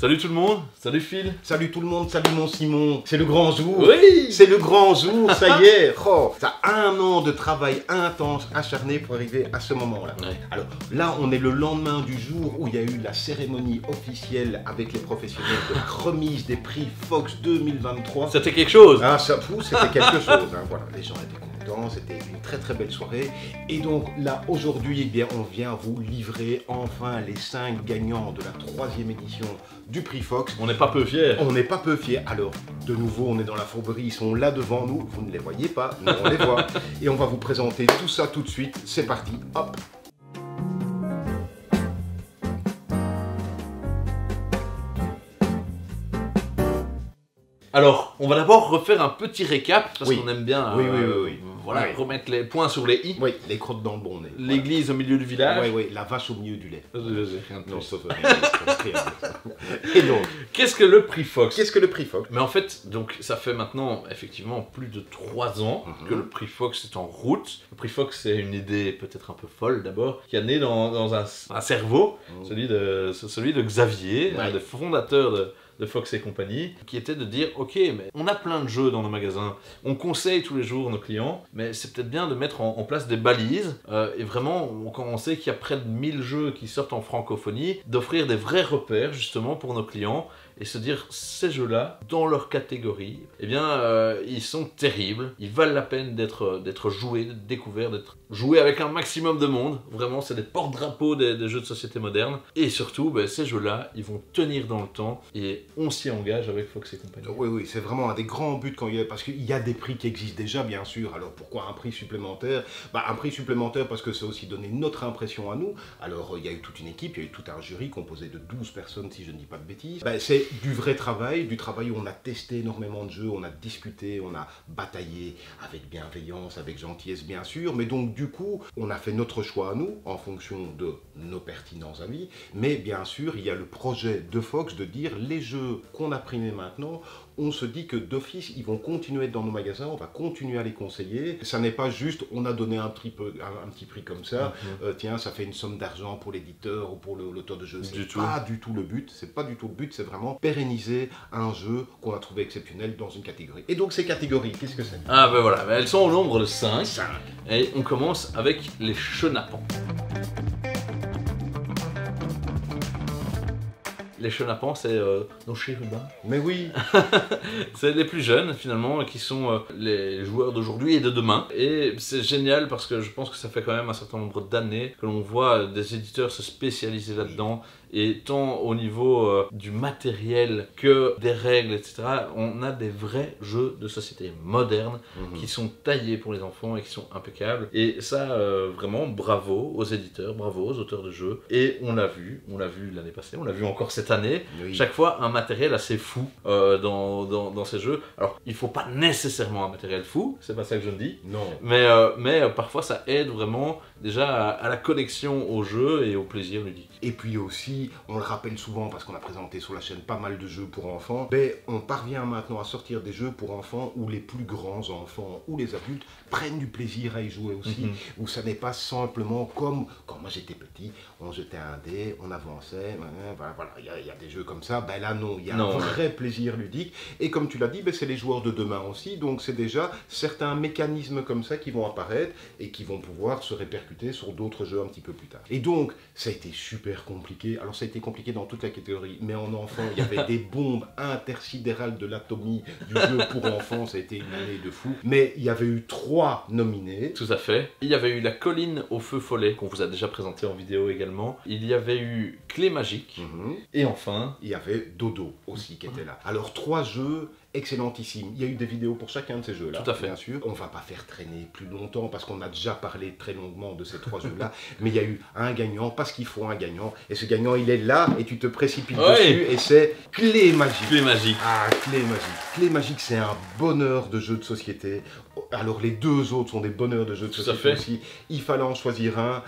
Salut tout le monde, salut Phil. Salut tout le monde, salut mon Simon. C'est le grand jour. Oui. C'est le grand jour, ça y est. Oh, ça a 1 an de travail intense, acharné pour arriver à ce moment-là. Ouais. Alors là, on est le lendemain du jour où il y a eu la cérémonie officielle avec les professionnels de la remise des prix Fox 2023. C'était quelque chose. Ah, ça fou, c'était quelque chose. Hein. Voilà, les gens étaient contents, c'était une très belle soirée. Et donc là, aujourd'hui, eh bien, on vient vous livrer enfin les 5 gagnants de la 3e édition du prix Fox. On n'est pas peu fiers. On n'est pas peu fiers. Alors, de nouveau, on est dans la fourberie, ils sont là devant nous. Vous ne les voyez pas, nous on les voit. Et on va vous présenter tout ça tout de suite. C'est parti, hop. Alors, on va d'abord refaire un petit récap, parce Oui. qu'on aime bien Oui. Voilà, Oui. remettre les points sur les i. Oui, les crottes dans le bon nez. L'église au milieu du village. Oui, la vache au milieu du lait. J'ai rien de Non, plus. sauf rien. Et donc, Qu'est-ce que le prix Fox? qu'est-ce que le prix Fox? Mais en fait, donc ça fait maintenant effectivement plus de 3 ans que le prix Fox est en route. Le prix Fox, c'est une idée peut-être un peu folle d'abord, qui a né dans un cerveau, celui de Xavier, Ouais. un des fondateurs de Fox et compagnie, qui était de dire ok, mais on a plein de jeux dans nos magasins, on conseille tous les jours nos clients, mais c'est peut-être bien de mettre en place des balises et vraiment, quand on sait qu'il y a près de 1000 jeux qui sortent en francophonie, d'offrir des vrais repères justement pour nos clients et se dire ces jeux-là, dans leur catégorie, eh bien ils sont terribles, ils valent la peine d'être joués, d'être découverts, d'être joués avec un maximum de monde. Vraiment, c'est des porte-drapeaux des jeux de société modernes. Et surtout, ben, ces jeux-là, ils vont tenir dans le temps et on s'y engage avec Fox et compagnie. Oui, c'est vraiment un des grands buts quand il y a, parce qu'il y a des prix qui existent déjà, bien sûr. Alors pourquoi un prix supplémentaire? Un prix supplémentaire parce que c'est aussi donner notre impression à nous. Alors il y a eu toute une équipe, il y a eu tout un jury composé de 12 personnes, si je ne dis pas de bêtises. C'est du vrai travail, du travail où on a testé énormément de jeux, on a discuté, on a bataillé avec bienveillance, avec gentillesse, bien sûr. Mais donc du coup, on a fait notre choix à nous en fonction de nos pertinents avis. Mais bien sûr, il y a le projet de Fox de dire les jeux qu'on a primés maintenant, on se dit que d'office, ils vont continuer à être dans nos magasins, on va continuer à les conseiller. Ça n'est pas juste, on a donné un petit prix comme ça, tiens, ça fait une somme d'argent pour l'éditeur ou pour l'auteur de jeu. C'est pas du tout le but, c'est vraiment pérenniser un jeu qu'on a trouvé exceptionnel dans une catégorie. Et donc ces catégories, qu'est-ce que c'est? Ah ben voilà, elles sont au nombre de 5. 5. Et on commence avec les chenapans. Les chenapans, c'est nos chérubins. Mais oui. C'est les plus jeunes finalement qui sont les joueurs d'aujourd'hui et de demain. Et c'est génial parce que je pense que ça fait quand même un certain nombre d'années que l'on voit des éditeurs se spécialiser là-dedans. Et tant au niveau du matériel que des règles, etc., on a des vrais jeux de société modernes qui sont taillés pour les enfants et qui sont impeccables. Et ça, vraiment, bravo aux éditeurs, bravo aux auteurs de jeux. Et on l'a vu l'année passée, on l'a vu encore cette année. Oui. Chaque fois, un matériel assez fou dans ces jeux. Alors, il ne faut pas nécessairement un matériel fou, c'est pas ça que je ne dis. Non. Mais parfois, ça aide vraiment déjà à la connexion au jeu et au plaisir ludique. Et puis aussi, on le rappelle souvent parce qu'on a présenté sur la chaîne pas mal de jeux pour enfants, mais on parvient maintenant à sortir des jeux pour enfants où les plus grands enfants ou les adultes prennent du plaisir à y jouer aussi, où ça n'est pas simplement comme quand moi j'étais petit, on jetait un dé, on avançait, voilà, il y a des jeux comme ça, là non, il y a un vrai plaisir ludique, et comme tu l'as dit, c'est les joueurs de demain aussi, donc c'est déjà certains mécanismes comme ça qui vont apparaître et qui vont pouvoir se répercuter sur d'autres jeux un petit peu plus tard. Et donc, ça a été super compliqué. Alors ça a été compliqué dans toute la catégorie, mais en enfant, il y avait des bombes intersidérales de l'atomie du jeu pour enfants, ça a été une année de fou. Mais il y avait eu 3 nominés. Tout à fait. Il y avait eu La Colline au feu follet, qu'on vous a déjà présenté en vidéo également. Il y avait eu Clé magique. Et enfin, il y avait Dodo aussi qui était là. Alors 3 jeux excellentissime. Il y a eu des vidéos pour chacun de ces jeux-là, tout à fait. Bien sûr. On va pas faire traîner plus longtemps parce qu'on a déjà parlé très longuement de ces 3 jeux-là, mais il y a eu un gagnant parce qu'il faut un gagnant, et ce gagnant il est là et tu te précipites dessus et c'est Clé magique. Clé magique. Ah, Clé magique. Clé magique, c'est un bonheur de jeu de société. Alors les 2 autres sont des bonheurs de jeux de société aussi. Il fallait en choisir un.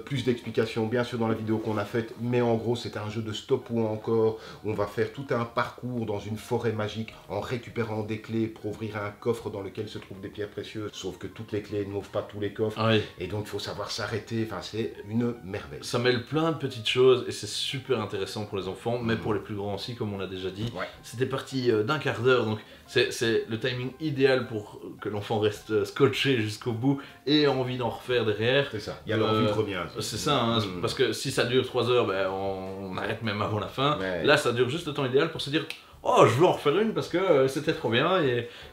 Plus d'explications bien sûr dans la vidéo qu'on a faite, mais en gros c'est un jeu de stop ou encore où on va faire tout un parcours dans une forêt magique en récupérant des clés pour ouvrir un coffre dans lequel se trouvent des pierres précieuses, sauf que toutes les clés n'ouvrent pas tous les coffres, Oui. et donc il faut savoir s'arrêter, enfin c'est une merveille. Ça mêle plein de petites choses et c'est super intéressant pour les enfants, mais pour les plus grands aussi, comme on l'a déjà dit. Ouais. C'était parti d'un quart d'heure, donc c'est le timing idéal pour que l'enfant reste scotché jusqu'au bout et ait envie d'en refaire derrière. C'est ça, il y a l'envie de revenir. C'est ça, hein, parce que si ça dure 3 heures, ben, on arrête même avant la fin. Ouais. Là, ça dure juste le temps idéal pour se dire oh, je veux en refaire une parce que c'était trop bien.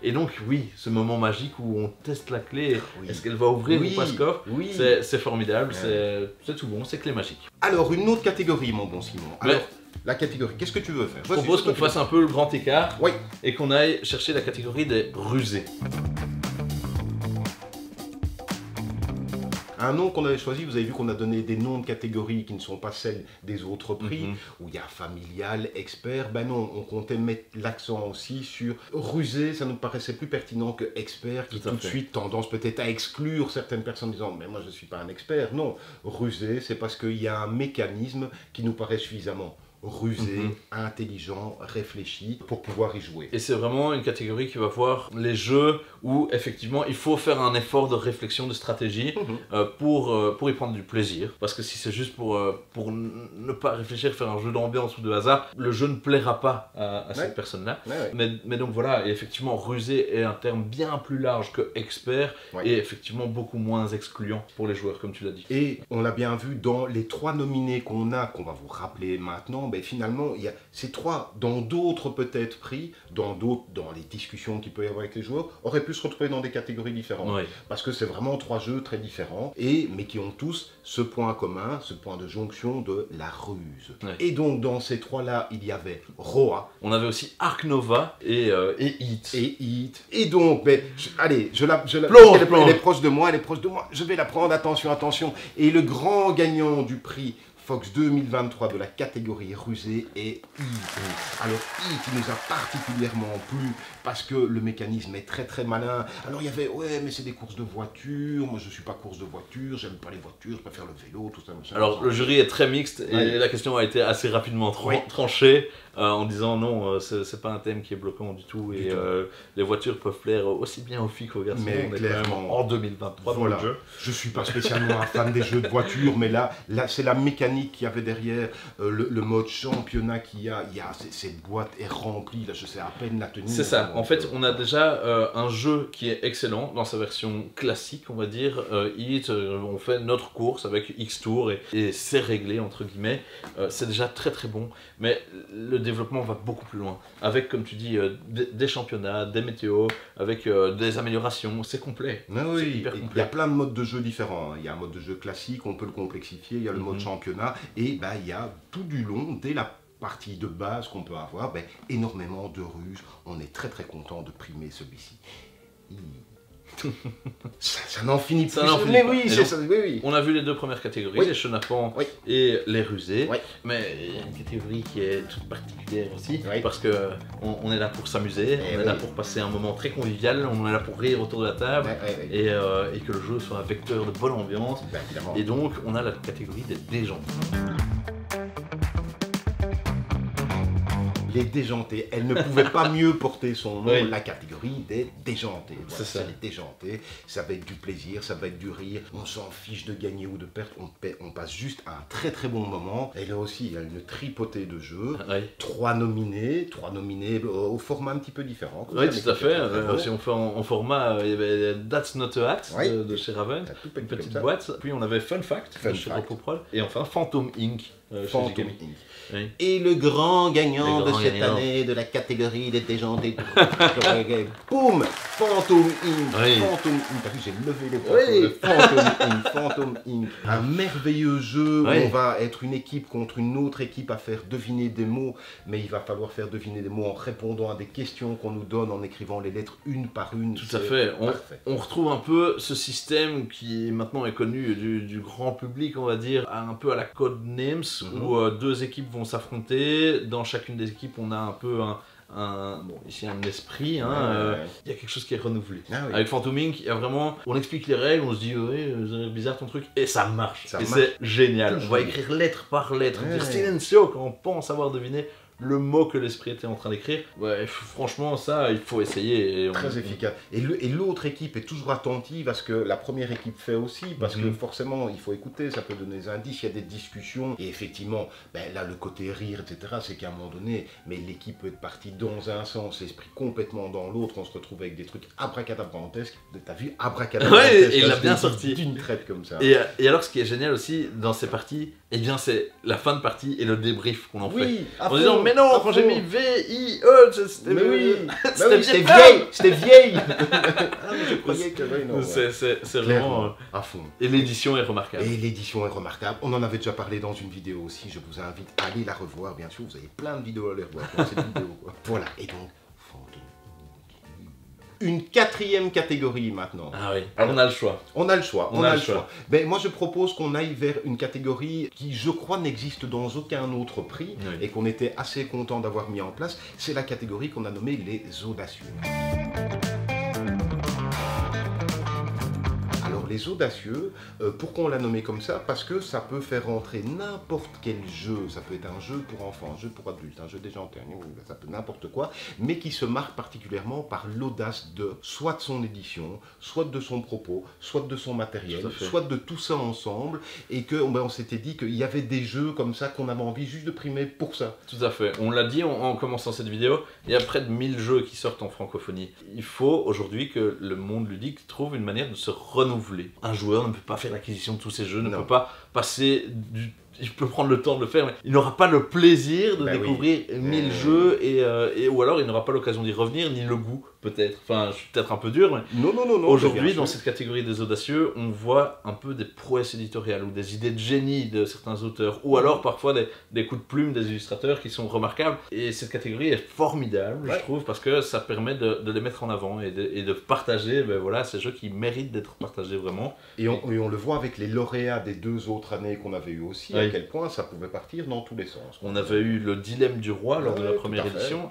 Et donc, oui, ce moment magique où on teste la clé, Oui. est-ce qu'elle va ouvrir Oui, ou pas ce coffre, oui. c'est formidable, c'est tout bon, c'est clé magique. Alors, une autre catégorie, mon bon Simon. Mais- Alors, la catégorie, qu'est-ce que tu veux faire? Je propose qu'on fasse un peu le grand écart Oui. et qu'on aille chercher la catégorie des rusés. Un nom qu'on avait choisi, vous avez vu qu'on a donné des noms de catégories qui ne sont pas celles des autres prix, où il y a familial, expert. Ben non, on comptait mettre l'accent aussi sur rusé, ça nous paraissait plus pertinent que expert, qui Tout à tout de fait. suite tendance peut-être à exclure certaines personnes en disant mais moi je ne suis pas un expert. Non, rusé, c'est parce qu'il y a un mécanisme qui nous paraît suffisamment rusé, intelligent, réfléchi pour pouvoir y jouer. Et c'est vraiment une catégorie qui va voir les jeux où effectivement il faut faire un effort de réflexion, de stratégie pour y prendre du plaisir. Parce que si c'est juste pour ne pas réfléchir, faire un jeu d'ambiance ou de hasard, le jeu ne plaira pas à cette personne-là. Ouais. Mais donc voilà, et effectivement rusé est un terme bien plus large que expert Ouais. et effectivement beaucoup moins excluant pour les joueurs comme tu l'as dit. Et on l'a bien vu dans les 3 nominés qu'on a, qu'on va vous rappeler maintenant, ben finalement, il y a ces 3, dans d'autres peut-être prix, dans les discussions qu'il peut y avoir avec les joueurs, auraient pu se retrouver dans des catégories différentes. Ouais. Parce que c'est vraiment 3 jeux très différents, mais qui ont tous ce point commun, ce point de jonction de la ruse. Ouais. Et donc dans ces 3-là, il y avait Roa On avait aussi Ark Nova et Heat. et Heat. Et donc, allez, Plonge, elle est proche de moi, je vais la prendre, attention. Et le grand gagnant du prix Fox 2023 de la catégorie rusée est Heat. Alors Heat qui nous a particulièrement plu parce que le mécanisme est très très malin. Alors il y avait, ouais mais c'est des courses de voitures, moi je suis pas course de voiture, j'aime pas les voitures, je préfère le vélo, tout ça. Machin, Alors le jury est très mixte et Ouais. la question a été assez rapidement Ouais. tranchée en disant non, c'est pas un thème qui est bloquant du tout et les voitures peuvent plaire aussi bien aux filles qu'aux garçons. Mais On est clairement. quand même en 2023 dans Voilà. le jeu. Je suis pas spécialement un fan des jeux de voiture, mais là c'est la mécanique qu'il y avait derrière, le mode championnat qu'il y a, cette boîte est remplie, là je sais à peine la tenir. C'est ça, Donc, en fait on a déjà un jeu qui est excellent dans sa version classique on va dire, Heat, on fait notre course avec X tours et c'est réglé entre guillemets, c'est déjà très très bon, mais le développement va beaucoup plus loin, avec comme tu dis des championnats, des météos, avec des améliorations, c'est complet. mais C'est oui, hyper il y complet. a plein de modes de jeu différents, hein. Il y a un mode de jeu classique, on peut le complexifier, il y a le mode championnat, et il y a tout du long, dès la partie de base qu'on peut avoir, énormément de ruses. On est très très content de primer celui-ci. Ça n'en finit plus. Ça n'en finit Mais pas. oui, Et c'est donc, ça, oui. On a vu les deux premières catégories, Oui. les chenapans Oui. et les rusés, Oui. mais il y a une catégorie qui est toute particulière aussi, Oui. parce que on est là pour s'amuser, on est là pour passer un moment très convivial, on est là pour rire autour de la table, Ouais. et que le jeu soit un vecteur de bonne ambiance, Évidemment. et donc on a la catégorie des déjantés. Les déjantés, elle ne pouvait pas mieux porter son nom, Oui. la catégorie des déjantés. Voilà, C'est ça. les déjantés, ça va être du plaisir, ça va être du rire, on s'en fiche de gagner ou de perdre, on passe juste un très très bon moment. Et là aussi, il y a une tripotée de jeux, Oui. 3 nominés au format un petit peu différent. Oui, tout à fait. Bon. Si on fait en format, il y avait That's Not a Hat Oui. de chez Raven, Un tout une petit petite comme ça. boîte. Puis on avait Fun Fact Fun chez Fact. Repoprol. Et enfin Phantom Inc. Chez Phantom Gigami. Inc. Oui. Et le grand gagnant Le grand de cette gagnant. année de la catégorie des déjantés. Boum, Phantom Inc. Oui. Phantom Inc. T'as vu, j'ai levé les Oui. Phantom Inc. Un merveilleux jeu où Oui. on va être une équipe contre une autre équipe à faire deviner des mots, mais il va falloir faire deviner des mots en répondant à des questions qu'on nous donne, en écrivant les lettres une par une. Tout à fait. Parfait. On retrouve un peu ce système qui maintenant est connu du grand public, on va dire, un peu à la Codenames, où deux équipes vont s'affronter. Dans chacune des équipes, on a un peu ici un esprit. Il y a quelque chose qui est renouvelé. Ah oui. Avec Phantom Inc, il y a vraiment, on explique les règles, on se dit ouais, c'est bizarre ton truc, et ça marche. Ça et marche. c'est génial. Toujours. On va écrire lettre par lettre, Ouais. dire silencio quand on pense avoir deviné le mot que l'esprit était en train d'écrire. Ouais, franchement, ça, il faut essayer. Très efficace. Et l'autre équipe est toujours attentive à ce que la première équipe fait aussi, parce que forcément, il faut écouter, ça peut donner des indices, il y a des discussions. Et effectivement, là, le côté rire, etc., c'est qu'à un moment donné, mais l'équipe peut être partie dans un sens, l'esprit complètement dans l'autre, on se retrouve avec des trucs abracadabrantesques. T'as vu abracadabrantesques? Ouais, il l'a bien sorti. D'une traite comme ça. Et alors, ce qui est génial aussi dans ces parties, eh bien, c'est la fin de partie et le débrief qu'on en fait. En disant, mais non, quand j'ai mis V-I-E, c'était vieille. C'était vieille. Ah, mais je croyais que non. C'est vraiment à fond. Et l'édition est remarquable. Et l'édition est remarquable. On en avait déjà parlé dans une vidéo aussi. Je vous invite à aller la revoir. Bien sûr, vous avez plein de vidéos à aller revoir dans cette vidéo. Quoi. Voilà. Et donc, une quatrième catégorie maintenant. Ah oui, alors on a le choix. On a le choix. Ben, moi je propose qu'on aille vers une catégorie qui je crois n'existe dans aucun autre prix et qu'on était assez content d'avoir mis en place. C'est la catégorie qu'on a nommée les audacieux. Les audacieux, pourquoi on l'a nommé comme ça? Parce que ça peut faire rentrer n'importe quel jeu, ça peut être un jeu pour enfants, un jeu pour adultes, un jeu déjà antérieur, ça peut n'importe quoi, mais qui se marque particulièrement par l'audace de soit de son édition, soit de son propos, soit de son matériel, soit de tout ça ensemble, et que on s'était dit qu'il y avait des jeux comme ça qu'on avait envie juste de primer pour ça. Tout à fait, on l'a dit en commençant cette vidéo, il y a près de 1000 jeux qui sortent en francophonie. Il faut aujourd'hui que le monde ludique trouve une manière de se renouveler. Un joueur ne peut pas faire l'acquisition de tous ces jeux, ne peut pas passer du... Il peut prendre le temps de le faire, mais il n'aura pas le plaisir de découvrir 1000 jeux ou alors il n'aura pas l'occasion d'y revenir, ni le goût peut-être. Enfin, je suis peut-être un peu dur, mais non. Aujourd'hui, dans cette catégorie des audacieux, on voit un peu des prouesses éditoriales ou des idées de génie de certains auteurs, ou alors parfois des coups de plume des illustrateurs qui sont remarquables. Et cette catégorie est formidable, je trouve, parce que ça permet de les mettre en avant et de partager voilà, ces jeux qui méritent d'être partagés vraiment. Et on le voit avec les lauréats des 2 autres années qu'on avait eu aussi. À quel point ça pouvait partir dans tous les sens. On avait eu le Dilemme du Roi lors de la première édition,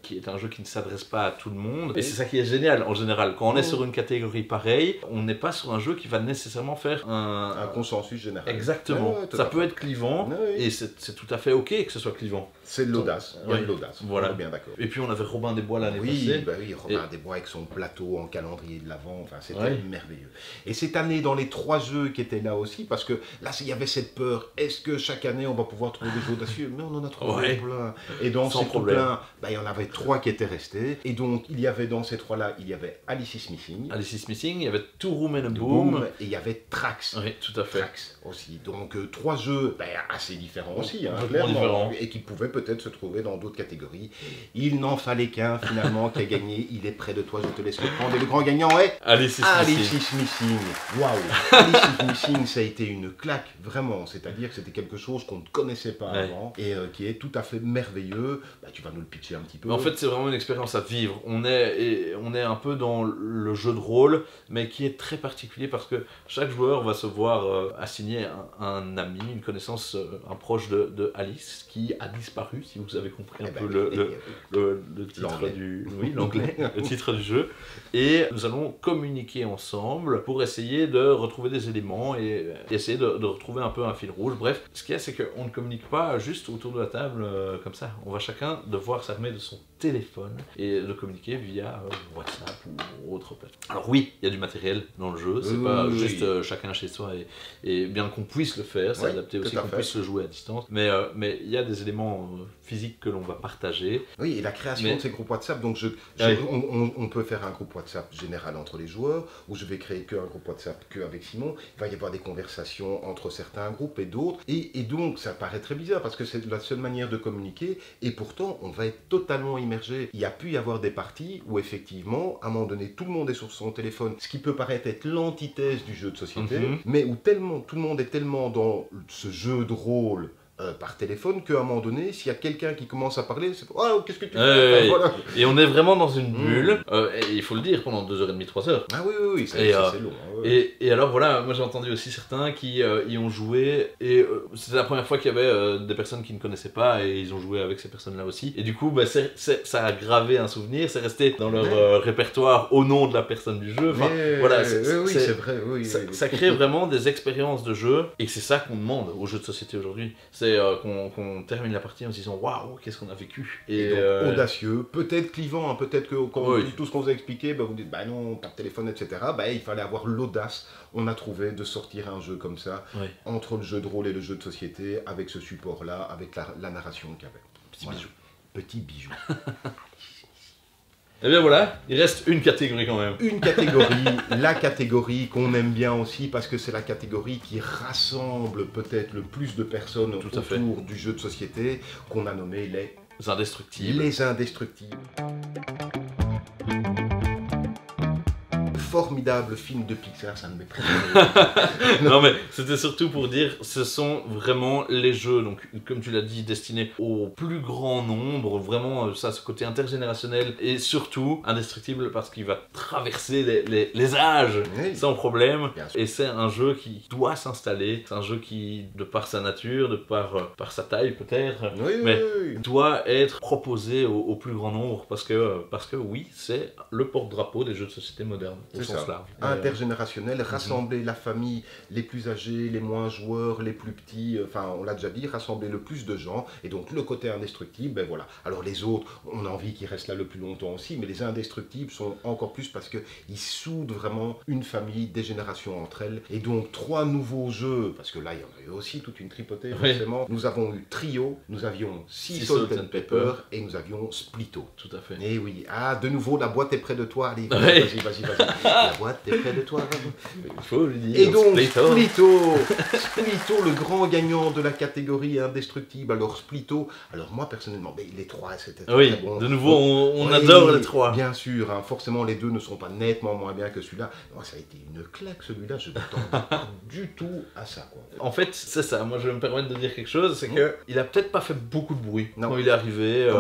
qui est un jeu qui ne s'adresse pas à tout le monde. Et c'est ça qui est génial en général. Quand on est sur une catégorie pareille, on n'est pas sur un jeu qui va nécessairement faire un consensus général. Exactement. Ça peut être clivant et c'est tout à fait ok que ce soit clivant. C'est de l'audace. Il y a de l'audace. Voilà. On est bien d'accord. Et puis on avait Robin des Bois l'année passée. Oui, Robin des Bois avec son plateau en calendrier de l'Avent. Enfin, c'était merveilleux. Et cette année, dans les 3 jeux qui étaient là aussi, parce que là, il y avait cette peur. Est-ce que chaque année, on va pouvoir trouver des audacieux? Mais on en a trouvé plein. Et dans ces plein, il y en avait 3 qui étaient restés. Et donc, il y avait dans ces 3-là, il y avait Alice is Missing. Alice is Missing, il y avait Two Room and a Boom. Et il y avait Trax. Oui, tout à fait. Trax aussi. Donc, 3 jeux assez différents aussi, clairement. Différents. Et qui pouvaient peut-être se trouver dans d'autres catégories. Il n'en fallait qu'un, finalement, qui a gagné. Il est près de toi, je te laisse le prendre. Et le grand gagnant est Alice is Missing. Waouh! Alice is Missing, ça a été une claque, vraiment. C'est-à-dire que c'était quelque chose qu'on ne connaissait pas avant et qui est tout à fait merveilleux. Tu vas nous le pitcher un petit peu. En fait, c'est vraiment une expérience à vivre. On est un peu dans le jeu de rôle, mais qui est très particulier parce que chaque joueur va se voir assigner un ami, une connaissance, un proche de Alice qui a disparu, si vous avez compris un peu le titre l'anglais, le titre du jeu. Et nous allons communiquer ensemble pour essayer de retrouver des éléments et essayer de retrouver un peu un fil rouge. Bref, ce qu'il y a, c'est qu'on ne communique pas juste autour de la table comme ça. On va chacun devoir s'armer de son téléphone et de communiquer via WhatsApp ou autre plateforme. Alors oui, il y a du matériel dans le jeu, c'est pas juste chacun chez soi et bien qu'on puisse le faire, c'est adapté aussi qu'on puisse le jouer à distance, mais il y a des éléments physiques que l'on va partager. Oui, et la création de ces groupes WhatsApp, donc on peut faire un groupe WhatsApp général entre les joueurs, où je vais créer qu'un groupe WhatsApp qu'avec Simon, il va y avoir des conversations entre certains groupes et d'autres, et donc ça paraît très bizarre parce que c'est la seule manière de communiquer, et pourtant on va être totalement immergé. Il y a pu y avoir des parties où effectivement, à un moment donné, tout le monde est sur son téléphone, ce qui peut paraître être l'antithèse du jeu de société, mais où tout le monde est tellement dans ce jeu de rôle par téléphone qu'à un moment donné, s'il y a quelqu'un qui commence à parler, c'est oh, qu'est-ce que tu fais voilà. Et on est vraiment dans une bulle, et il faut le dire, pendant 2h30, 3h. Ah oui, c'est long. Et alors voilà, moi j'ai entendu aussi certains qui y ont joué, et c'était la première fois qu'il y avait des personnes qui ne connaissaient pas, et ils ont joué avec ces personnes-là aussi. Et du coup, bah, ça a gravé un souvenir, c'est resté dans leur répertoire au nom de la personne du jeu. Enfin, voilà, oui, c'est vrai. Oui, ça crée vraiment des expériences de jeu, et c'est ça qu'on demande aux jeux de société aujourd'hui. C'est qu'on termine la partie en se disant waouh, qu'est-ce qu'on a vécu. Et donc, audacieux, peut-être clivant, hein, peut-être que tout ce qu'on vous a expliqué, bah, vous dites bah non, pas de téléphone, etc. Bah, il fallait avoir l'audace, on a trouvé, de sortir un jeu comme ça, entre le jeu de rôle et le jeu de société, avec ce support-là, avec la narration qu'il y avait. Petit bijou. Et bien voilà, il reste une catégorie quand même. Une catégorie, la catégorie qu'on aime bien aussi, parce que c'est la catégorie qui rassemble peut-être le plus de personnes autour du jeu de société, qu'on a nommé les Indestructibles. Les Indestructibles. Formidable film de Pixar, ça ne m'est pas. Non mais c'était surtout pour dire, ce sont vraiment les jeux, donc comme tu l'as dit, destinés au plus grand nombre, vraiment ça, ce côté intergénérationnel, et surtout indestructible parce qu'il va traverser les âges sans problème, et c'est un jeu qui doit s'installer, c'est un jeu qui, de par sa nature, de par sa taille peut-être, doit être proposé au plus grand nombre, parce que oui, c'est le porte-drapeau des jeux de société modernes. C'est ça, intergénérationnel, rassembler la famille, les plus âgés, les moins joueurs, les plus petits, enfin on l'a déjà dit, rassembler le plus de gens, et donc le côté indestructible, ben voilà. Alors les autres, on a envie qu'ils restent là le plus longtemps aussi, mais les indestructibles sont encore plus parce qu'ils soudent vraiment une famille, des générations entre elles, et donc 3 nouveaux jeux, parce que là il y en a eu aussi toute une tripotée forcément. Nous avons eu Trio, nous avions Sea Salt and Pepper, et nous avions Splitto. Tout à fait. Et oui, de nouveau, la boîte est près de toi, allez, vas-y. La boîte est près de toi. Il faut lui dire. Et donc, Splitto, le grand gagnant de la catégorie indestructible. Alors, Splitto, alors moi personnellement, les 3, c'était très bon. De nouveau, on adore les 3. Bien sûr, hein, forcément, les 2 ne sont pas nettement moins bien que celui-là. Moi, ça a été une claque, celui-là. Je ne m'attendais pas du tout à ça, quoi. En fait, c'est ça. Moi, je vais me permettre de dire quelque chose. C'est qu'il a peut-être pas fait beaucoup de bruit quand il est arrivé.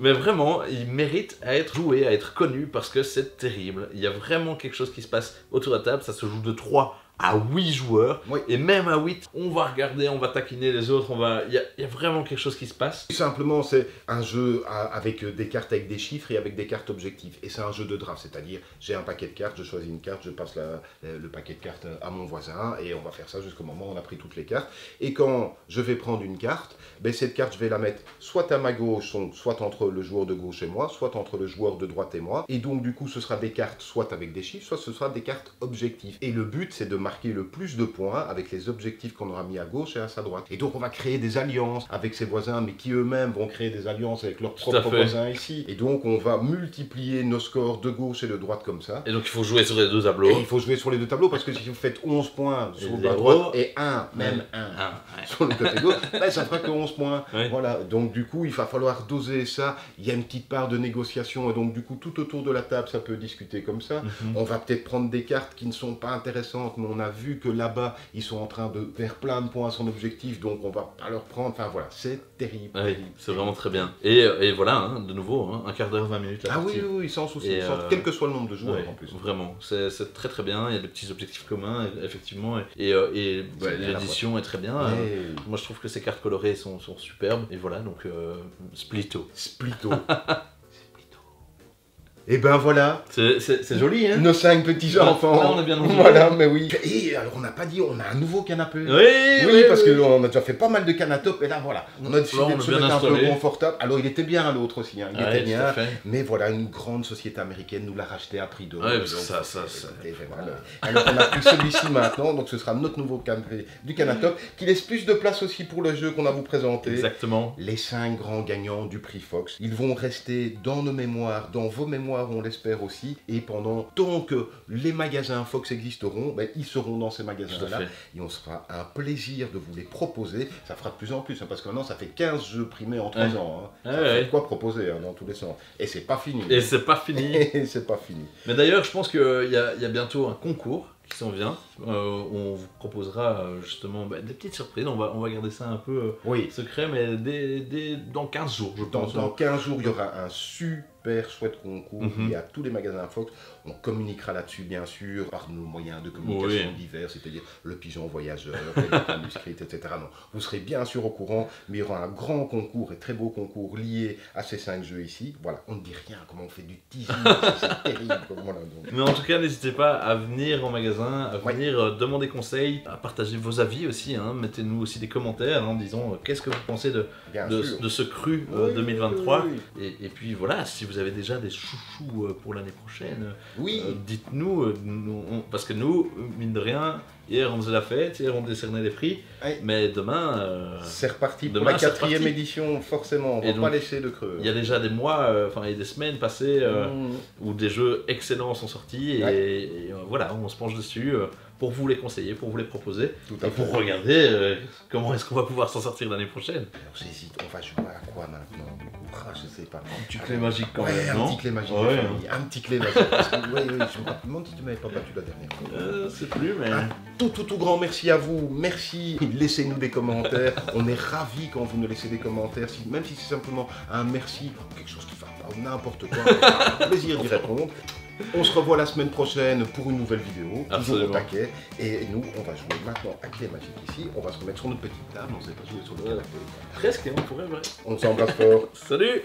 Mais vraiment, il mérite à être joué, à être connu, parce que c'est terrible. Il y a vraiment quelque chose qui se passe autour de la table. Ça se joue de 3 à 8 joueurs, et même à 8, on va regarder, on va taquiner les autres, il y a vraiment quelque chose qui se passe. Tout simplement, c'est un jeu avec des cartes avec des chiffres et avec des cartes objectifs. Et c'est un jeu de draft, c'est-à-dire, j'ai un paquet de cartes, je choisis une carte, je passe le paquet de cartes à mon voisin, et on va faire ça jusqu'au moment où on a pris toutes les cartes. Et quand je vais prendre une carte, cette carte, je vais la mettre soit à ma gauche, soit entre le joueur de gauche et moi, soit entre le joueur de droite et moi. Et donc, du coup, ce sera des cartes soit avec des chiffres, soit ce sera des cartes objectifs. Et le but, c'est de marquer le plus de points avec les objectifs qu'on aura mis à gauche et à sa droite. Et donc on va créer des alliances avec ses voisins, mais qui eux-mêmes vont créer des alliances avec leurs propres voisins ici. Et donc on va multiplier nos scores de gauche et de droite comme ça. Et donc il faut jouer sur les 2 tableaux. Et il faut jouer sur les 2 tableaux, parce que si vous faites 11 points sur la droite et 1 sur le côté gauche, ça fera que 11 points. Voilà, donc du coup il va falloir doser ça. Il y a une petite part de négociation, et donc du coup tout autour de la table ça peut discuter comme ça. On va peut-être prendre des cartes qui ne sont pas intéressantes, mais on a vu que là-bas, ils sont en train de faire plein de points à son objectif, donc on va pas leur prendre. Enfin voilà, c'est terrible. C'est vraiment très bien. Et voilà, de nouveau, un quart d'heure, 20 minutes. Oui, sans souci, quel que soit le nombre de joueurs en plus. Vraiment, c'est très très bien. Il y a des petits objectifs communs, effectivement, et l'édition est très bien. Moi, je trouve que ces cartes colorées sont superbes. Et voilà, donc Splitto. Et ben voilà. C'est joli, hein. Nos 5 petits enfants. Là, on est bien dans Voilà, mais oui. Et alors, on n'a pas dit, on a un nouveau canapé. Oui, parce qu'on a déjà fait pas mal de canatopes, et là, voilà. On a décidé de se mettre un peu confortable. Alors, il était bien l'autre aussi, hein. Il était bien. Mais voilà, une grande société américaine nous l'a racheté à prix d'or. Ça. Alors, on a pris celui-ci maintenant, donc ce sera notre nouveau canapé du canatope, qui laisse plus de place aussi pour le jeu qu'on a vous présenté. Exactement. Les 5 grands gagnants du prix Fox. Ils vont rester dans nos mémoires, dans vos mémoires, on l'espère aussi, et pendant tant que les magasins Fox existeront, ils seront dans ces magasins-là, et on se fera un plaisir de vous les proposer. Ça fera de plus en plus, hein, parce que maintenant ça fait 15 jeux primés en 3 ans. Hein. Ça fait quoi proposer, hein, dans tous les sens. Et c'est pas fini. C'est pas fini. Mais d'ailleurs, je pense qu'il y a bientôt un concours qui s'en vient. On vous proposera justement des petites surprises. On va garder ça un peu secret, mais dans 15 jours, je pense. Dans 15 jours, il y aura un super super chouette concours lié à tous les magasins Fox. On communiquera là-dessus, bien sûr, par nos moyens de communication divers, c'est-à-dire le pigeon voyageur, les manuscrits, etc. Non, vous serez bien sûr au courant, mais il y aura un grand concours et très beau concours lié à ces 5 jeux ici. Voilà, on ne dit rien, comment on fait du teasing, c'est terrible. Voilà, donc. Mais en tout cas, n'hésitez pas à venir en magasin, à venir demander conseil, à partager vos avis aussi. Hein. Mettez-nous aussi des commentaires en disant qu'est-ce que vous pensez de ce cru 2023. Et puis voilà, si vous avez déjà des chouchous pour l'année prochaine, dites-nous, parce que nous, mine de rien, hier on faisait la fête, hier on décernait les prix, mais demain... c'est reparti pour la 4e édition, forcément, on ne va pas laisser de creux. Il y a déjà des mois, il y a des semaines passées où des jeux excellents sont sortis, et voilà, on se penche dessus pour vous les conseiller, pour vous les proposer, et pour regarder comment est-ce qu'on va pouvoir s'en sortir l'année prochaine. Alors j'hésite, on va jouer à quoi maintenant? Je sais pas. Un petit clé magique quand même, un petit clé magique de famille, un petit clé magique. Parce que, je me demande si tu m'avais pas battu la dernière fois. C'est plus, mais... Un tout grand merci à vous, merci. Laissez-nous des commentaires, on est ravis quand vous nous laissez des commentaires, même si c'est simplement un merci, quelque chose qui va pas, n'importe quoi, un plaisir d'y répondre. On se revoit la semaine prochaine pour une nouvelle vidéo, toujours au taquet. Et nous, on va jouer maintenant à clé magique ici. On va se remettre sur notre petite table, on ne sait pas jouer sur le canapé. Presque, on pourrait, vrai. On s'embrasse fort. Salut.